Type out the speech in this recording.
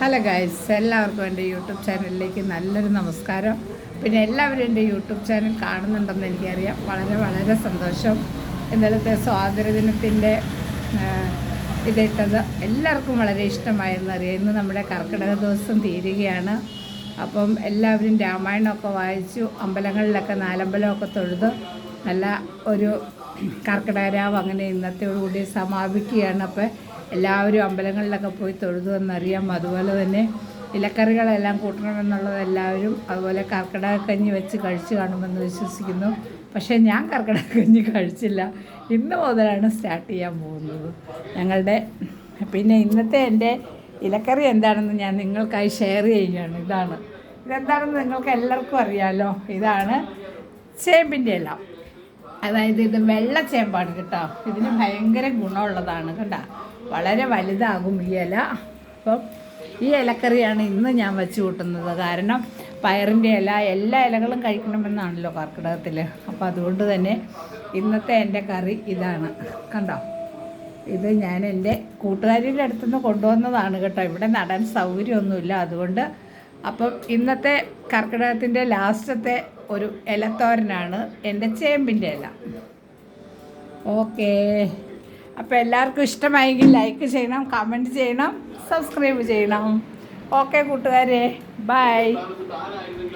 Hello guys, എല്ലാവർക്കും എൻ്റെ YouTube ചാനലിലേക്ക് നല്ലൊരു നമസ്കാരം. പിന്നെ എല്ലാവരും എൻ്റെ യൂട്യൂബ് ചാനൽ കാണുന്നുണ്ടെന്ന് എനിക്കറിയാം. വളരെ വളരെ സന്തോഷം. ഇന്നലത്തെ സ്വാതന്ത്ര്യദിനത്തിൻ്റെ ഇതിട്ടത് എല്ലാവർക്കും വളരെ ഇഷ്ടമായെന്നറിയാം. ഇന്ന് നമ്മുടെ കർക്കിടക ദിവസം തീരുകയാണ്. അപ്പം എല്ലാവരും രാമായണമൊക്കെ വായിച്ചു, അമ്പലങ്ങളിലൊക്കെ നാലമ്പലമൊക്കെ തൊഴുത് നല്ല ഒരു കർക്കിടകരാവ് അങ്ങനെ ഇന്നത്തോടുകൂടി സമാപിക്കുകയാണ്. അപ്പോൾ എല്ലാവരും അമ്പലങ്ങളിലൊക്കെ പോയി തൊഴുതു എന്നറിയാം. അതുപോലെ തന്നെ ഇലക്കറികളെല്ലാം കൂട്ടണമെന്നുള്ളത് എല്ലാവരും അതുപോലെ കർക്കിടകക്കഞ്ഞി വെച്ച് കഴിച്ച് കാണുമെന്ന് വിശ്വസിക്കുന്നു. പക്ഷേ ഞാൻ കർക്കിടകക്കഞ്ഞി കഴിച്ചില്ല. ഇന്ന് മുതലാണ് സ്റ്റാർട്ട് ചെയ്യാൻ പോകുന്നത് ഞങ്ങളുടെ. പിന്നെ ഇന്നത്തെ എൻ്റെ ഇലക്കറി എന്താണെന്ന് ഞാൻ നിങ്ങൾക്കായി ഷെയർ ചെയ്യുകയാണ്. ഇതെന്താണെന്ന് നിങ്ങൾക്ക് എല്ലാവർക്കും അറിയാമല്ലോ. ഇതാണ് ചേമ്പിൻ്റെ ഇല. അതായത് ഇത് വെള്ളച്ചേമ്പാണ് കേട്ടോ. ഇതിന് ഭയങ്കര ഗുണമുള്ളതാണ് കേട്ടോ. വളരെ വലുതാകും ഈ ഇല. അപ്പം ഈ ഇലക്കറിയാണ് ഇന്ന് ഞാൻ വെച്ച് കൂട്ടുന്നത്. കാരണം പയറിൻ്റെ ഇല എല്ലാ ഇലകളും കഴിക്കണമെന്നാണല്ലോ കർക്കിടകത്തിൽ. അപ്പോൾ അതുകൊണ്ട് തന്നെ ഇന്നത്തെ എൻ്റെ കറി ഇതാണ്. കണ്ടോ, ഇത് ഞാൻ എൻ്റെ കൂട്ടുകാരിയുടെ അടുത്തുനിന്ന് കൊണ്ടുവന്നതാണ് കേട്ടോ. ഇവിടെ നടാൻ സൗകര്യമൊന്നുമില്ല. അതുകൊണ്ട് അപ്പം ഇന്നത്തെ കർക്കിടകത്തിൻ്റെ ലാസ്റ്റത്തെ ഒരു ഇലത്തോരനാണ് എൻ്റെ ചേമ്പിൻ്റെ ഇല. ഓക്കേ, അപ്പോൾ എല്ലാവർക്കും ഇഷ്ടമായെങ്കിൽ ലൈക്ക് ചെയ്യണം, കമൻറ്റ് ചെയ്യണം, സബ്സ്ക്രൈബ് ചെയ്യണം. ഓക്കെ കൂട്ടുകാരെ, ബൈ.